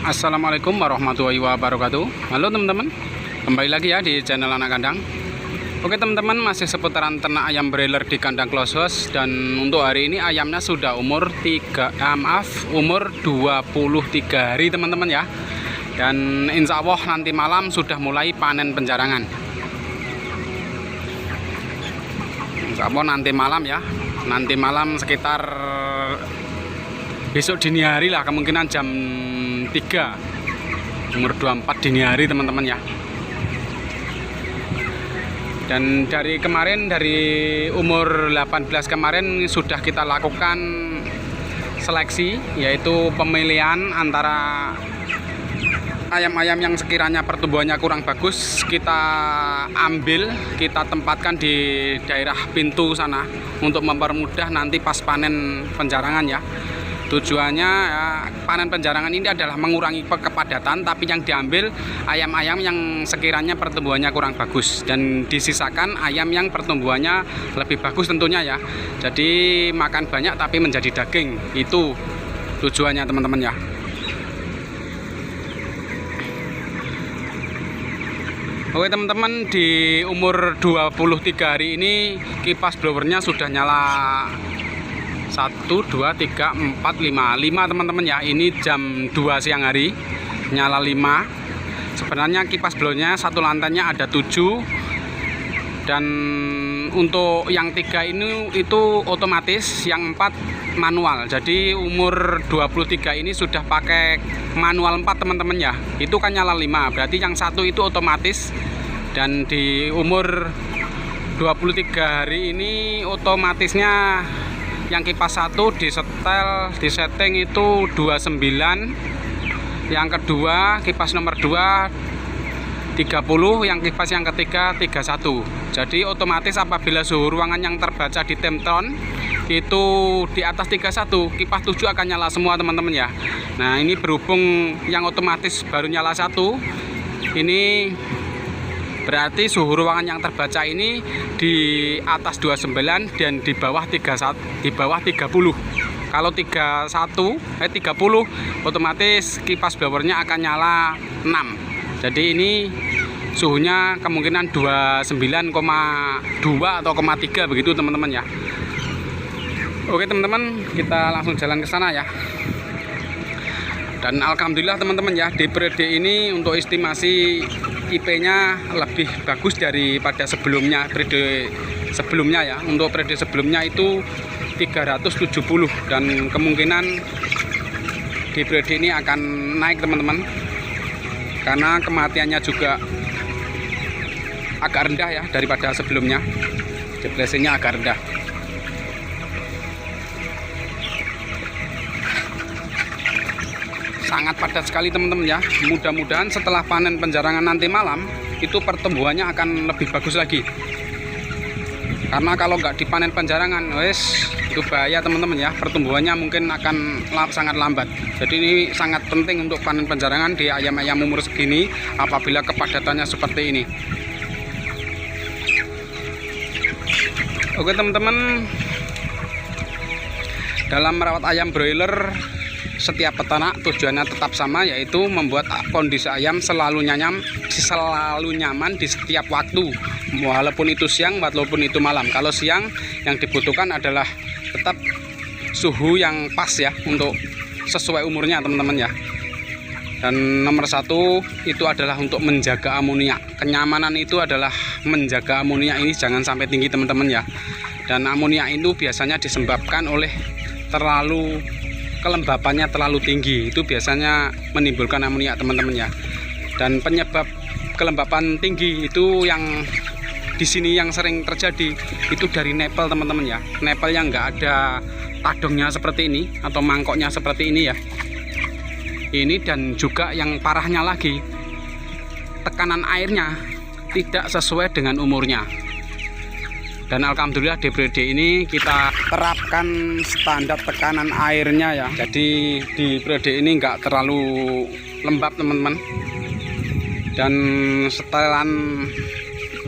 Assalamualaikum warahmatullahi wabarakatuh. Halo teman-teman, kembali lagi ya di channel Anak Kandang. Oke teman-teman, masih seputaran ternak ayam broiler di kandang close house. Dan untuk hari ini ayamnya sudah umur 23 hari teman-teman ya. Dan insya Allah nanti malam sudah mulai panen penjarangan. Insya Allah nanti malam ya. Nanti malam sekitar besok dini hari lah, kemungkinan jam 3 umur 24 dini hari teman-teman ya. Dan dari kemarin, dari umur 18 kemarin sudah kita lakukan seleksi, yaitu pemilihan antara ayam-ayam yang sekiranya pertumbuhannya kurang bagus, kita ambil, kita tempatkan di daerah pintu sana untuk mempermudah nanti pas panen penjarangan ya. Tujuannya panen penjarangan ini adalah mengurangi kepadatan, tapi yang diambil ayam-ayam yang sekiranya pertumbuhannya kurang bagus dan disisakan ayam yang pertumbuhannya lebih bagus tentunya ya. Jadi makan banyak tapi menjadi daging, itu tujuannya teman-teman ya. Oke teman-teman, di umur 23 hari ini kipas blowernya sudah nyala 1, 2, 3, 4, 5 teman-teman ya. Ini jam 2 siang hari nyala 5. Sebenarnya kipas blowernya satu lantainya ada 7. Dan untuk yang 3 ini itu otomatis, yang 4 manual. Jadi umur 23 ini sudah pakai manual 4 teman-teman ya. Itu kan nyala 5, berarti yang 1 itu otomatis. Dan di umur 23 hari ini otomatisnya yang kipas 1 di setting itu 29, yang kedua kipas nomor 2 30, yang kipas yang ketiga 31. Jadi otomatis apabila suhu ruangan yang terbaca di Temptron itu di atas 31, kipas 7 akan nyala semua teman-teman ya. Nah ini berhubung yang otomatis baru nyala 1, ini berarti suhu ruangan yang terbaca ini di atas 29 dan di bawah 30. Kalau 30 otomatis kipas blowernya akan nyala 6. Jadi ini suhunya kemungkinan 29,2 atau 0,3 begitu teman-teman ya. Oke teman-teman, kita langsung jalan ke sana ya. Dan alhamdulillah teman-teman ya, di periode ini untuk estimasi IP-nya lebih bagus daripada sebelumnya, periode sebelumnya ya. Untuk periode sebelumnya itu 370 dan kemungkinan di periode ini akan naik teman-teman, karena kematiannya juga agak rendah ya daripada sebelumnya. Depresinya agak rendah. Sangat padat sekali teman-teman ya. Mudah-mudahan setelah panen penjarangan nanti malam itu pertumbuhannya akan lebih bagus lagi. Karena kalau nggak dipanen penjarangan, itu bahaya teman-teman ya. Pertumbuhannya mungkin akan sangat lambat. Jadi ini sangat penting untuk panen penjarangan di ayam-ayam umur segini apabila kepadatannya seperti ini. Oke teman-teman, dalam merawat ayam broiler, setiap peternak tujuannya tetap sama, yaitu membuat kondisi ayam selalu nyaman di setiap waktu, walaupun itu siang walaupun itu malam. Kalau siang yang dibutuhkan adalah tetap suhu yang pas ya, untuk sesuai umurnya teman-teman ya. Dan nomor 1 itu adalah untuk menjaga amoniak. Kenyamanan itu adalah menjaga amoniak ini jangan sampai tinggi teman-teman ya. Dan amoniak itu biasanya disebabkan oleh kelembapannya terlalu tinggi, itu biasanya menimbulkan amoniak teman-teman ya. Dan penyebab kelembapan tinggi itu yang di sini yang sering terjadi itu dari nepel teman-teman ya. Nepel yang enggak ada tadongnya seperti ini atau mangkoknya seperti ini ya. Ini, dan juga yang parahnya lagi tekanan airnya tidak sesuai dengan umurnya. Dan alhamdulillah di periode ini kita terapkan standar tekanan airnya ya. Jadi di periode ini enggak terlalu lembab teman-teman. Dan setelan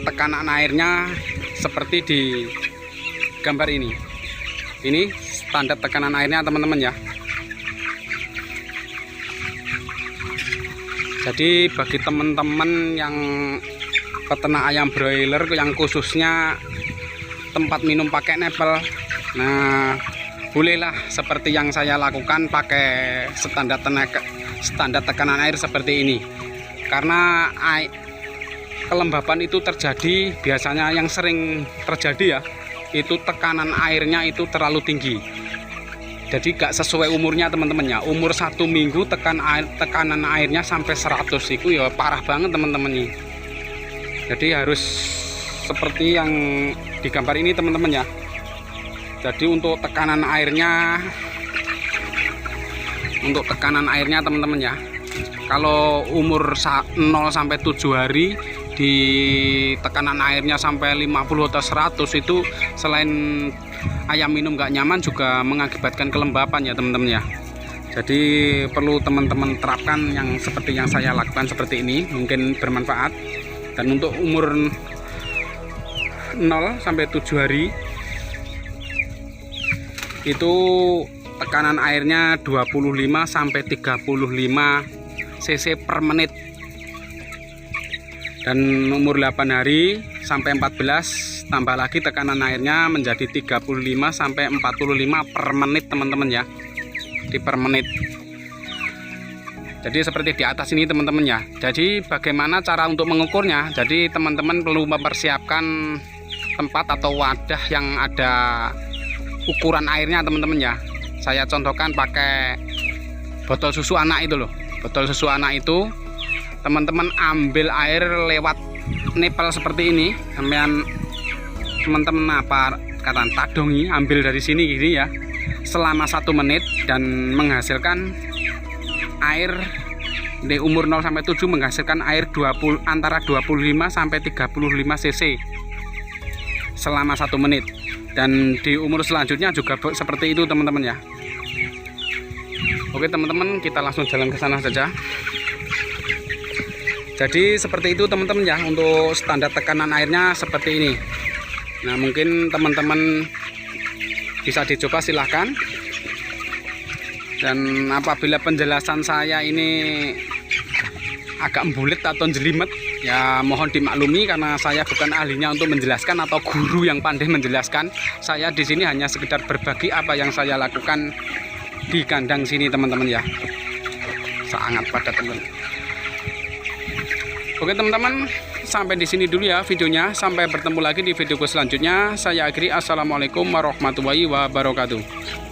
tekanan airnya seperti di gambar ini. Ini standar tekanan airnya teman-teman ya. Jadi bagi teman-teman yang peternak ayam broiler yang khususnya tempat minum pakai nepel, nah bolehlah seperti yang saya lakukan pakai standar tekanan air seperti ini. Karena kelembapan itu terjadi, biasanya yang sering terjadi ya, itu tekanan airnya itu terlalu tinggi. Jadi gak sesuai umurnya teman-teman ya. Umur 1 minggu tekanan airnya sampai 100 itu ya parah banget teman-teman nih. Jadi harus seperti yang di gambar ini teman-teman ya. Jadi untuk tekanan airnya teman-teman ya, kalau umur 0 sampai 7 hari di tekanan airnya sampai 50 atau 100 itu selain ayam minum gak nyaman juga mengakibatkan kelembapan ya teman-teman ya. Jadi perlu teman-teman terapkan yang seperti yang saya lakukan seperti ini, mungkin bermanfaat. Dan untuk umur 0 sampai 7 hari itu tekanan airnya 25 sampai 35 cc per menit. Dan umur 8 hari sampai 14 tambah lagi tekanan airnya menjadi 35 sampai 45 per menit teman-teman ya. Di per menit. Jadi seperti di atas ini teman-teman ya. Jadi bagaimana cara untuk mengukurnya? Jadi teman-teman perlu mempersiapkan tempat atau wadah yang ada ukuran airnya teman-teman ya. Saya contohkan pakai botol susu anak itu loh. Botol susu anak itu teman-teman ambil air lewat nepel seperti ini. Teman-teman apa kata tadongi, ambil dari sini gini ya, selama 1 menit dan menghasilkan air di umur 0 sampai 7 menghasilkan air antara 25 sampai 35 cc selama 1 menit. Dan di umur selanjutnya juga seperti itu teman-teman ya. Oke teman-teman, kita langsung jalan ke sana saja. Jadi seperti itu teman-teman ya, untuk standar tekanan airnya seperti ini. Nah mungkin teman-teman bisa dicoba silahkan. Dan apabila penjelasan saya ini agak bulet atau jelimet ya mohon dimaklumi, karena saya bukan ahlinya untuk menjelaskan atau guru yang pandai menjelaskan. Saya di sini hanya sekedar berbagi apa yang saya lakukan di kandang sini teman-teman ya. Sangat padat teman. Oke teman-teman, sampai di sini dulu ya videonya. Sampai bertemu lagi di videoku selanjutnya. Saya akhiri. Assalamualaikum warahmatullahi wabarakatuh.